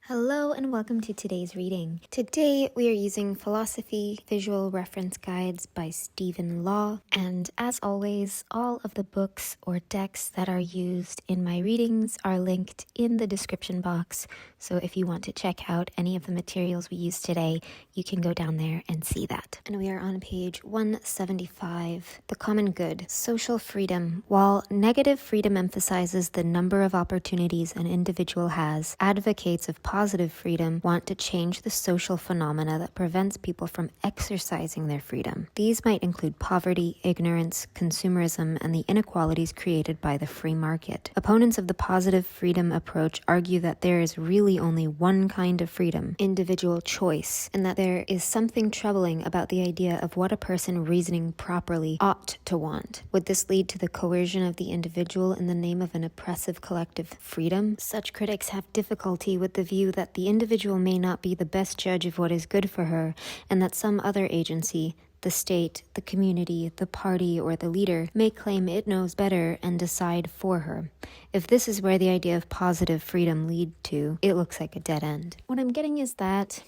Hello and welcome to today's reading. Today we are using Philosophy Visual Reference Guides by Stephen Law, and as always, all of the books or decks that are used in my readings are linked in the description box, so if you want to check out any of the materials we use today, you can go down there and see that. And we are on page 175, The Common Good, Social Freedom. While negative freedom emphasizes the number of opportunities an individual has, advocates of positive freedom want to change the social phenomena that prevents people from exercising their freedom. These might include poverty, ignorance, consumerism, and the inequalities created by the free market. Opponents of the positive freedom approach argue that there is really only one kind of freedom, individual choice, and that there is something troubling about the idea of what a person reasoning properly ought to want. Would this lead to the coercion of the individual in the name of an oppressive collective freedom? Such critics have difficulty with the view that the individual may not be the best judge of what is good for her, and that some other agency, the state, the community, the party, or the leader, may claim it knows better and decide for her. If this is where the idea of positive freedom lead to, it looks like a dead end. What I'm getting is that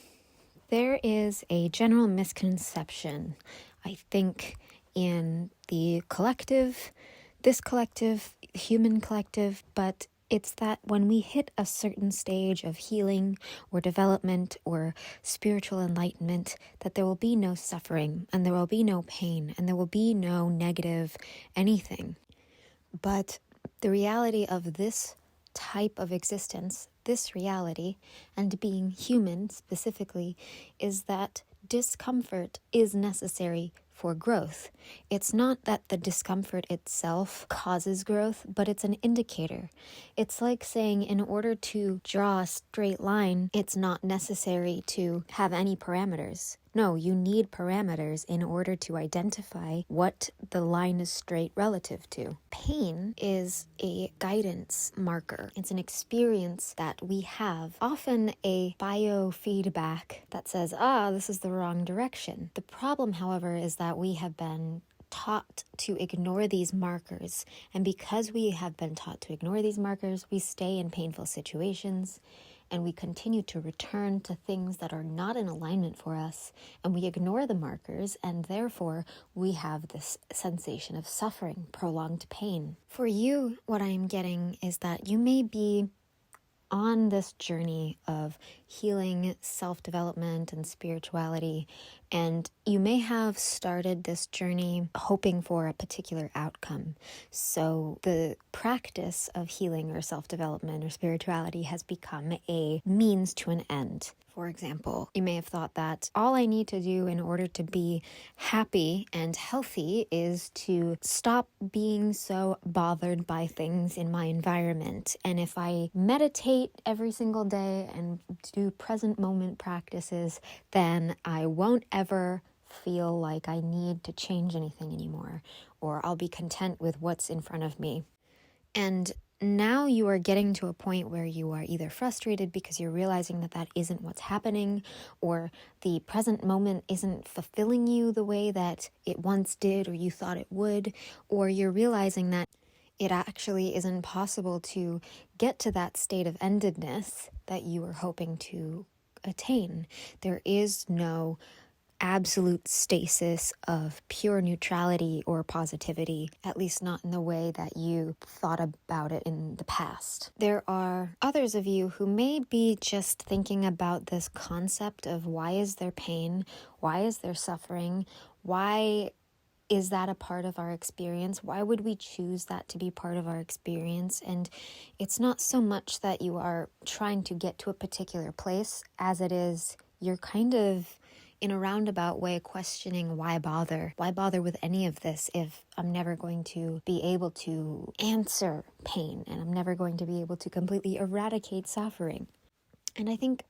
there is a general misconception, I think, in the collective, this collective, human collective, but it's that when we hit a certain stage of healing or development or spiritual enlightenment, that there will be no suffering and there will be no pain and there will be no negative anything. But the reality of this type of existence, this reality, and being human specifically, is that discomfort is necessary for growth. It's not that the discomfort itself causes growth, but it's an indicator. It's like saying in order to draw a straight line, it's not necessary to have any parameters. No, you need parameters in order to identify what the line is straight relative to. Pain is a guidance marker. It's an experience that we have, often a biofeedback that says, this is the wrong direction. The problem, however, is that we have been taught to ignore these markers, and because we have been taught to ignore these markers, we stay in painful situations, and we continue to return to things that are not in alignment for us, and we ignore the markers, and therefore we have this sensation of suffering, prolonged pain. For you, what I am getting is that you may be on this journey of healing, self-development, and spirituality, and you may have started this journey hoping for a particular outcome. So the practice of healing or self-development or spirituality has become a means to an end. For example, you may have thought that all I need to do in order to be happy and healthy is to stop being so bothered by things in my environment. And if I meditate every single day and do present moment practices, then I won't ever feel like I need to change anything anymore, or I'll be content with what's in front of me. And now you are getting to a point where you are either frustrated because you're realizing that that isn't what's happening, or the present moment isn't fulfilling you the way that it once did or you thought it would, or you're realizing that it actually isn't possible to get to that state of endedness that you were hoping to attain. There is no absolute stasis of pure neutrality or positivity, at least not in the way that you thought about it in the past. There are others of you who may be just thinking about this concept of why is there pain? Why is there suffering? Why is that a part of our experience? Why would we choose that to be part of our experience? And it's not so much that you are trying to get to a particular place as it is you're kind of in a roundabout way questioning why bother? Why bother with any of this if I'm never going to be able to answer pain and I'm never going to be able to completely eradicate suffering? And I think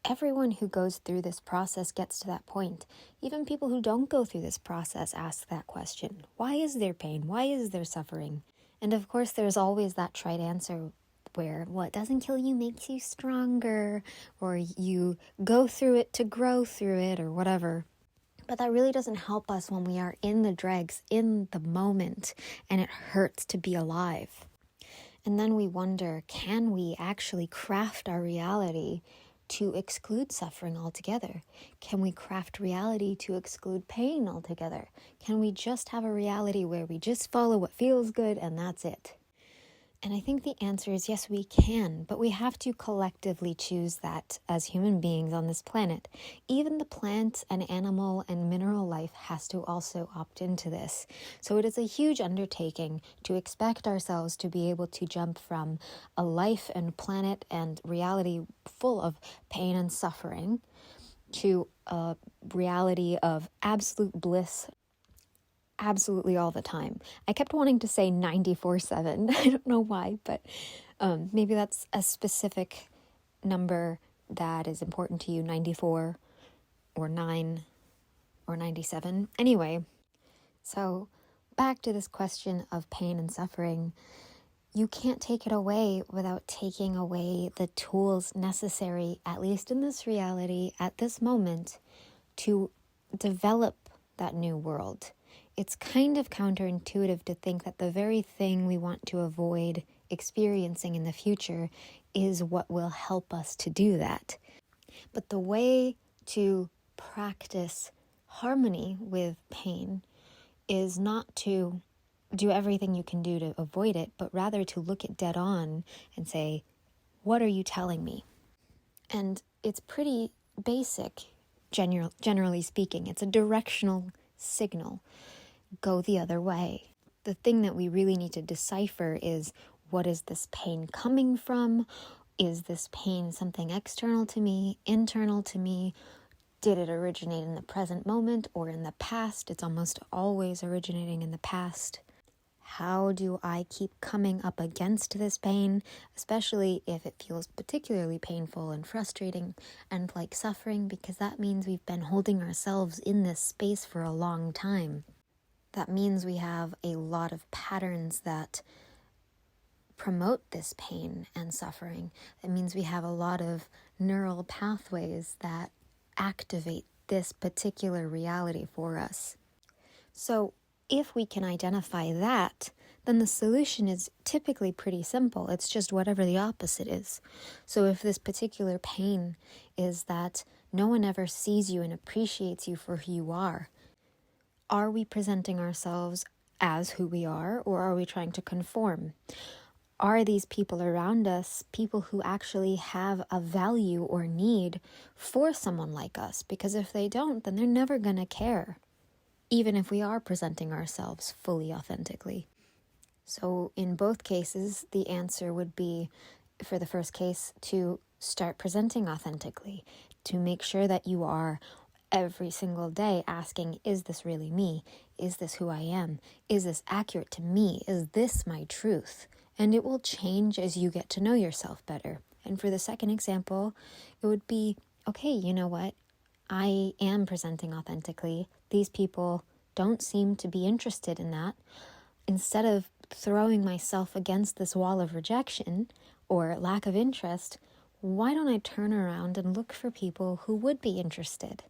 everyone who goes through this process gets to that point. Even people who don't go through this process ask that question. Why is there pain? Why is there suffering? And of course, there's always that trite answer where what doesn't kill you makes you stronger, or you go through it to grow through it, or whatever. But that really doesn't help us when we are in the dregs, in the moment, and it hurts to be alive. And then we wonder, can we actually craft our reality to exclude suffering altogether? Can we craft reality to exclude pain altogether? Can we just have a reality where we just follow what feels good and that's it? And I think the answer is yes, we can, but we have to collectively choose that as human beings on this planet. Even the plant and animal and mineral life has to also opt into this. So it is a huge undertaking to expect ourselves to be able to jump from a life and planet and reality full of pain and suffering to a reality of absolute bliss absolutely all the time. I kept wanting to say 94/7. I don't know why, but maybe that's a specific number that is important to you, 94 or 9 or 97. Anyway, so back to this question of pain and suffering. You can't take it away without taking away the tools necessary, at least in this reality, at this moment, to develop that new world. It's kind of counterintuitive to think that the very thing we want to avoid experiencing in the future is what will help us to do that. But the way to practice harmony with pain is not to do everything you can do to avoid it, but rather to look it dead on and say, what are you telling me? And it's pretty basic, generally speaking. It's a directional signal. Go the other way. The thing that we really need to decipher is, what is this pain coming from? Is this pain something external to me, internal to me? Did it originate in the present moment or in the past? It's almost always originating in the past. How do I keep coming up against this pain, especially if it feels particularly painful and frustrating and like suffering, because that means we've been holding ourselves in this space for a long time. That means we have a lot of patterns that promote this pain and suffering. It means we have a lot of neural pathways that activate this particular reality for us. So if we can identify that, then the solution is typically pretty simple. It's just whatever the opposite is. So if this particular pain is that no one ever sees you and appreciates you for who you are we presenting ourselves as who we are, or are we trying to conform? Are these people around us people who actually have a value or need for someone like us? Because if they don't, then they're never going to care, even if we are presenting ourselves fully authentically. So in both cases, the answer would be, for the first case, to start presenting authentically, to make sure that you are every single day asking, is this really me? Is this who I am? Is this accurate to me? Is this my truth? And it will change as you get to know yourself better. And for the second example, it would be, okay, you know what? I am presenting authentically. These people don't seem to be interested in that. Instead of throwing myself against this wall of rejection or lack of interest, why don't I turn around and look for people who would be interested?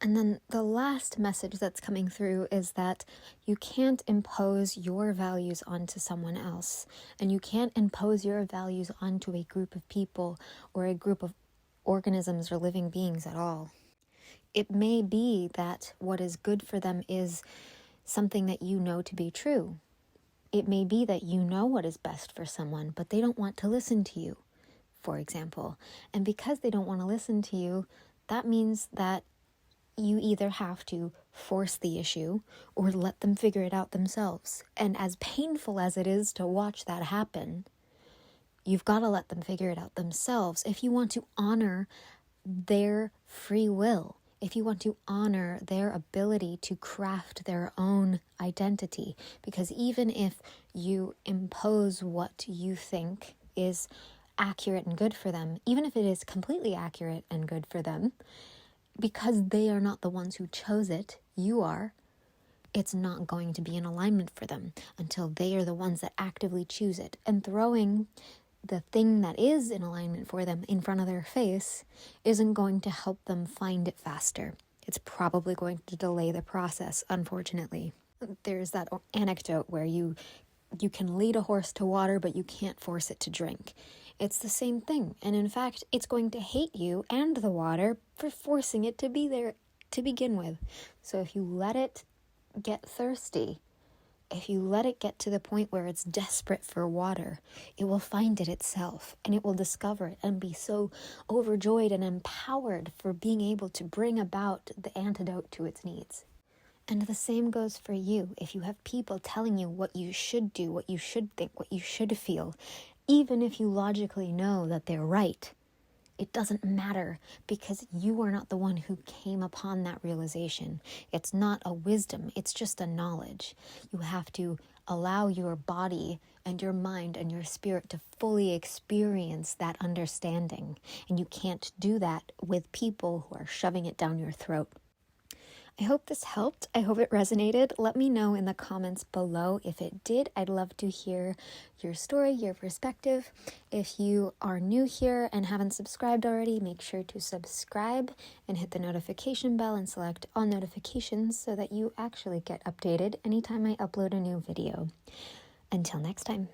And then the last message that's coming through is that you can't impose your values onto someone else, and you can't impose your values onto a group of people or a group of organisms or living beings at all. It may be that what is good for them is something that you know to be true. It may be that you know what is best for someone, but they don't want to listen to you, for example. And because they don't want to listen to you, that means that you either have to force the issue or let them figure it out themselves. And as painful as it is to watch that happen, you've got to let them figure it out themselves if you want to honor their free will, if you want to honor their ability to craft their own identity. Because even if you impose what you think is accurate and good for them, even if it is completely accurate and good for them, because they are not the ones who chose it, you are, it's not going to be in alignment for them until they are the ones that actively choose it. And throwing the thing that is in alignment for them in front of their face isn't going to help them find it faster. It's probably going to delay the process, unfortunately. There's that anecdote where you can lead a horse to water, but you can't force it to drink. It's the same thing. And in fact, it's going to hate you and the water for forcing it to be there to begin with. So if you let it get thirsty, if you let it get to the point where it's desperate for water, it will find it itself, and it will discover it and be so overjoyed and empowered for being able to bring about the antidote to its needs. And the same goes for you. If you have people telling you what you should do, what you should think, what you should feel, even if you logically know that they're right, it doesn't matter, because you are not the one who came upon that realization. It's not a wisdom, it's just a knowledge. You have to allow your body and your mind and your spirit to fully experience that understanding. And you can't do that with people who are shoving it down your throat. I hope this helped. I hope it resonated. Let me know in the comments below if it did. I'd love to hear your story, your perspective. If you are new here and haven't subscribed already, make sure to subscribe and hit the notification bell and select all notifications so that you actually get updated anytime I upload a new video. Until next time.